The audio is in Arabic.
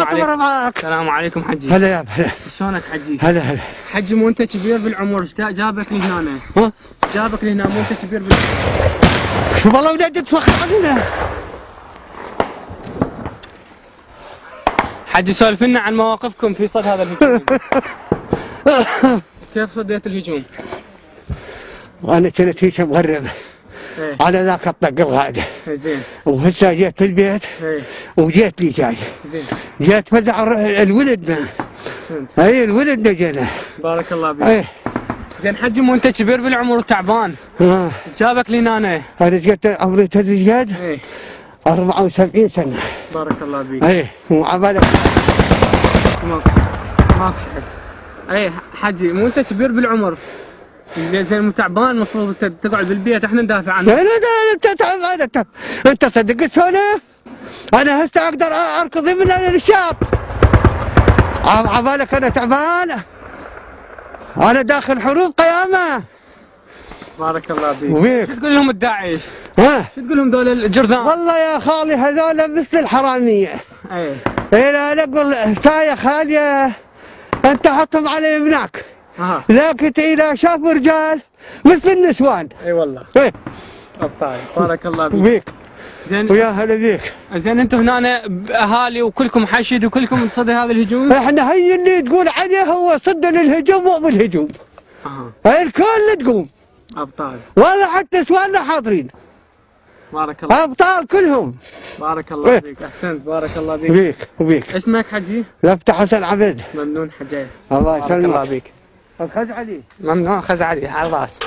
عليكم. معاك. السلام عليكم حجي. هلا يا هلا. شلونك حجي؟ هلا. حجي مو انت كبير بالعمر، جابك لهنا؟ ها؟ جابك لهنا مو انت كبير بالعمر؟ شوف والله ولاد تفخر علينا. حجي سولف لنا عن مواقفكم في صد هذا الهجوم. كيف صديت الهجوم؟ انا كنت هيك مغرب على ذاك الطق الغادة. زين. وهسه جيت في البيت وجيت لي جاي. زين. جيت فزع الولد. اي الولد جينا. بارك الله بك. زين حجي مو انت كبير بالعمر وتعبان. جابك لهنا انا جيت عمري تزيد. 74 سنة. بارك الله بك. اي وعبالك ماكو حد. اي حجي مو انت كبير بالعمر، زين مو تعبان، المفروض تقعد بالبيت احنا ندافع عنك. انت تعبان انت صدق تسولف؟ انا هسه اقدر اركض من الشاط. عبالك انا تعبان؟ انا داخل حروب قيامه. بارك الله بك. وبيك شو تقول لهم الداعش؟ شو تقول لهم ذول الجرذان؟ والله يا خالي هذول مثل الحراميه. لا نقول يا خالي انت حطهم على يمناك. لكن اذا شافوا رجال مثل النسوان. اي والله. ابطال. بارك الله بك. بيك. زين. ويا هلا بيك. زين انتم هنا اهالي وكلكم حشد وكلكم صدى هذا الهجوم؟ احنا هي اللي تقول عليه هو صد للهجوم مو بالهجوم. الكل تقوم. ابطال. والله حتى نسواننا حاضرين. بارك الله. ابطال كلهم. بارك الله بك. احسنت. بارك الله بك. بيك وبيك. اسمك حجي؟ لفت حسن عبد. ممنون حجي. الله يسلمك. بارك الله بك. الخز علي. ممنون خز علي على الراس.